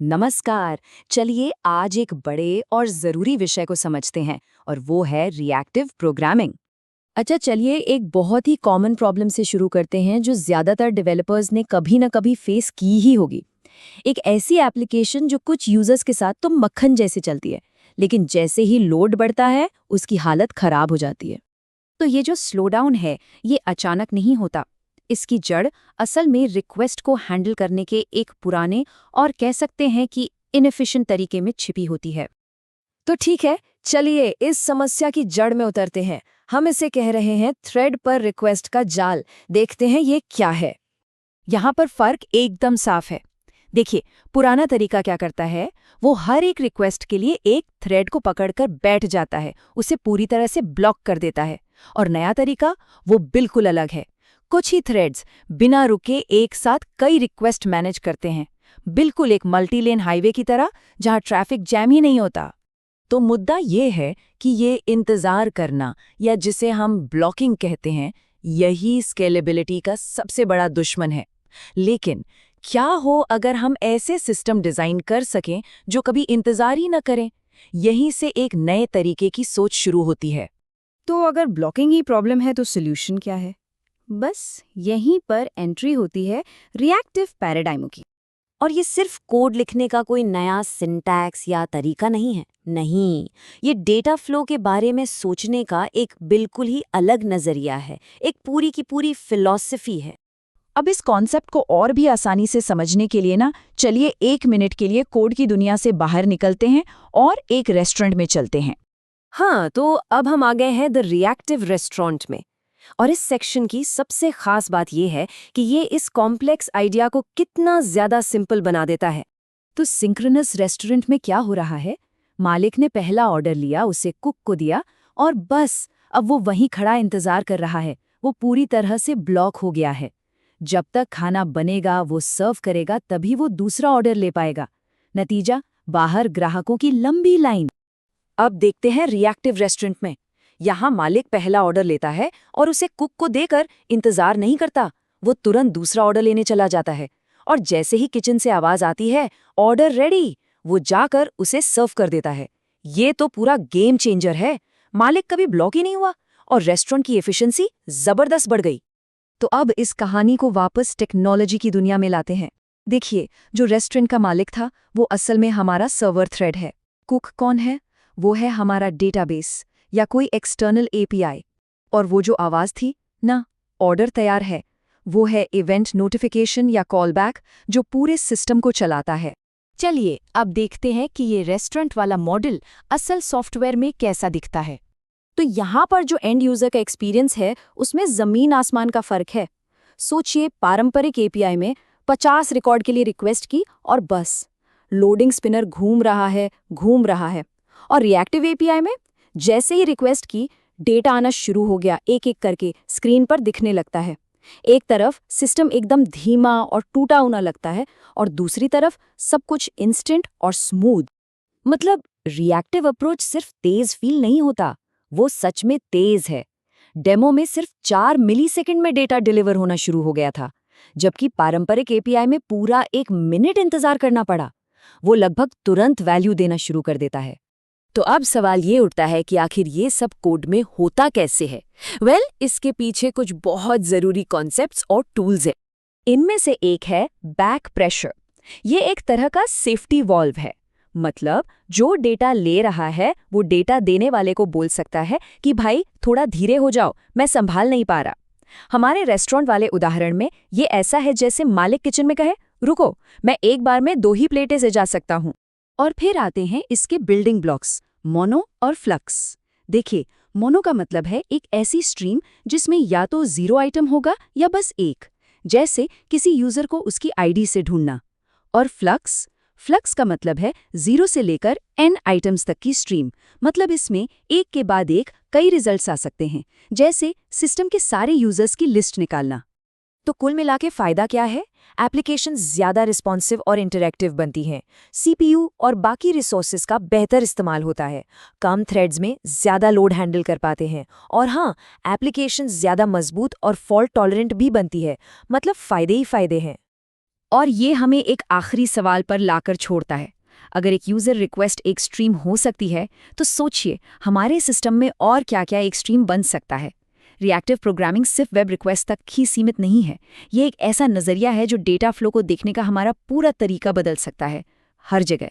नमस्कार। चलिए आज एक बड़े और ज़रूरी विषय को समझते हैं और वो है रिएक्टिव प्रोग्रामिंग। अच्छा चलिए एक बहुत ही कॉमन प्रॉब्लम से शुरू करते हैं जो ज़्यादातर डेवलपर्स ने कभी ना कभी फेस की ही होगी। एक ऐसी एप्लीकेशन जो कुछ यूजर्स के साथ तो मक्खन जैसे चलती है, लेकिन जैसे ही लोड बढ़ता है उसकी हालत खराब हो जाती है। तो ये जो स्लोडाउन है ये अचानक नहीं होता। इसकी जड़ असल में रिक्वेस्ट को हैंडल करने के एक पुराने और कह सकते हैं कि इनएफिशिएंट तरीके में छिपी होती है। तो ठीक है, चलिए इस समस्या की जड़ में उतरते हैं। हम इसे कह रहे हैं थ्रेड पर रिक्वेस्ट का जाल। देखते हैं ये क्या है। यहाँ पर फर्क एकदम साफ है। देखिए, पुराना तरीका क्या करता है, वो हर एक रिक्वेस्ट के लिए एक थ्रेड को पकड़कर बैठ जाता है, उसे पूरी तरह से ब्लॉक कर देता है। और नया तरीका वो बिल्कुल अलग है। कुछ ही थ्रेड्स बिना रुके एक साथ कई रिक्वेस्ट मैनेज करते हैं, बिल्कुल एक मल्टी लेन हाईवे की तरह जहां ट्रैफिक जैम ही नहीं होता। तो मुद्दा ये है कि ये इंतजार करना या जिसे हम ब्लॉकिंग कहते हैं, यही स्केलेबिलिटी का सबसे बड़ा दुश्मन है। लेकिन क्या हो अगर हम ऐसे सिस्टम डिजाइन कर सकें जो कभी इंतजार ही न करें? यहीं से एक नए तरीके की सोच शुरू होती है। तो अगर ब्लॉकिंग ही प्रॉब्लम है तो सोल्यूशन क्या है? बस यहीं पर एंट्री होती है रिएक्टिव पैराडाइमों की। और ये सिर्फ कोड लिखने का कोई नया सिंटैक्स या तरीका नहीं है। नहीं, ये डेटा फ्लो के बारे में सोचने का एक बिल्कुल ही अलग नजरिया है, एक पूरी की पूरी फिलॉसफी है। अब इस कॉन्सेप्ट को और भी आसानी से समझने के लिए ना, चलिए 1 मिनट के लिए कोड की दुनिया से बाहर निकलते हैं और एक रेस्टोरेंट में चलते हैं। हाँ, तो अब हम आ गए हैं द रिएक्टिव रेस्टोरेंट में। और इस सेक्शन की सबसे खास बात यह है कि ये इस कॉम्प्लेक्स आइडिया को कितना ज्यादा सिंपल बना देता है। तो सिंक्रोनस रेस्टोरेंट में क्या हो रहा है, मालिक ने पहला ऑर्डर लिया, उसे कुक को दिया और बस अब वो वहीं खड़ा इंतजार कर रहा है। वो पूरी तरह से ब्लॉक हो गया है। जब तक खाना बनेगा, वो सर्व करेगा, तभी वो दूसरा ऑर्डर ले पाएगा। नतीजा, बाहर ग्राहकों की लंबी लाइन। अब देखते हैं रिएक्टिव रेस्टोरेंट में। यहाँ मालिक पहला ऑर्डर लेता है और उसे कुक को देकर इंतजार नहीं करता, वो तुरंत दूसरा ऑर्डर लेने चला जाता है। और जैसे ही किचन से आवाज आती है, ऑर्डर रेडी, वो जाकर उसे सर्व कर देता है। ये तो पूरा गेम चेंजर है। मालिक कभी ब्लॉक ही नहीं हुआ और रेस्टोरेंट की एफिशिएंसी जबरदस्त बढ़ गई। तो अब इस कहानी को वापस टेक्नोलॉजी की दुनिया में लाते हैं। देखिए, जो रेस्टोरेंट का मालिक था वो असल में हमारा सर्वर थ्रेड है। कुक कौन है? वो है हमारा डेटाबेस या कोई एक्सटर्नल एपीआई। और वो जो आवाज थी ना, ऑर्डर तैयार है, वो है इवेंट नोटिफिकेशन या कॉलबैक जो पूरे सिस्टम को चलाता है। चलिए अब देखते हैं कि ये रेस्टोरेंट वाला मॉडल असल सॉफ्टवेयर में कैसा दिखता है। तो यहाँ पर जो एंड यूजर का एक्सपीरियंस है उसमें जमीन आसमान का फर्क है। सोचिए, पारंपरिक एपीआई में 50 रिकॉर्ड के लिए रिक्वेस्ट की और बस लोडिंग स्पिनर घूम रहा है। और रिएक्टिव एपीआई में जैसे ही रिक्वेस्ट की, डेटा आना शुरू हो गया, एक एक करके स्क्रीन पर दिखने लगता है। एक तरफ सिस्टम एकदम धीमा और टूटा हुआ लगता है और दूसरी तरफ सब कुछ इंस्टेंट और स्मूथ। मतलब रिएक्टिव अप्रोच सिर्फ तेज फील नहीं होता, वो सच में तेज है। डेमो में सिर्फ 4 मिलीसेकंड में डेटा डिलीवर होना शुरू हो गया था, जबकि पारंपरिक एपीआई में पूरा 1 मिनट इंतजार करना पड़ा। वो लगभग तुरंत वैल्यू देना शुरू कर देता है। तो अब सवाल ये उठता है कि आखिर ये सब कोड में होता कैसे है? इसके पीछे कुछ बहुत जरूरी कॉन्सेप्ट्स और टूल्स हैं। इनमें से एक है बैक प्रेशर। ये एक तरह का सेफ्टी वॉल्व है। मतलब जो डेटा ले रहा है वो डेटा देने वाले को बोल सकता है कि भाई थोड़ा धीरे हो जाओ, मैं संभाल नहीं पा रहा। हमारे रेस्टोरेंट वाले उदाहरण में ये ऐसा है जैसे मालिक किचन में कहे, रुको, मैं एक बार में 2 ही प्लेटें सजा सकता हूँ। और फिर आते हैं इसके बिल्डिंग ब्लॉक्स, मोनो और फ्लक्स। देखिए, मोनो का मतलब है एक ऐसी स्ट्रीम जिसमें या तो 0 आइटम होगा या बस एक, जैसे किसी यूजर को उसकी आईडी से ढूंढना। और फ्लक्स का मतलब है 0 से लेकर n आइटम्स तक की स्ट्रीम। मतलब इसमें एक के बाद एक कई रिजल्ट्स आ सकते हैं, जैसे सिस्टम के सारे यूजर्स की लिस्ट निकालना। तो कुल मिला के फायदा क्या है? एप्लीकेशन ज्यादा रिस्पॉन्सिव और इंटरैक्टिव बनती हैं, सीपीयू और बाकी रिसोर्सेज का बेहतर इस्तेमाल होता है, कम थ्रेड्स में ज्यादा लोड हैंडल कर पाते हैं, और हाँ, एप्लीकेशन ज्यादा मजबूत और फॉल्ट टॉलरेंट भी बनती है। मतलब फायदे ही फायदे हैं। और ये हमें एक आखिरी सवाल पर लाकर छोड़ता है। अगर एक यूज़र रिक्वेस्ट एक्सट्रीम हो सकती है, तो सोचिए हमारे सिस्टम में और क्या-क्या एक्सट्रीम बन सकता है। रिएक्टिव प्रोग्रामिंग सिर्फ वेब रिक्वेस्ट तक ही सीमित नहीं है। ये एक ऐसा नज़रिया है जो डेटा फ्लो को देखने का हमारा पूरा तरीका बदल सकता है, हर जगह।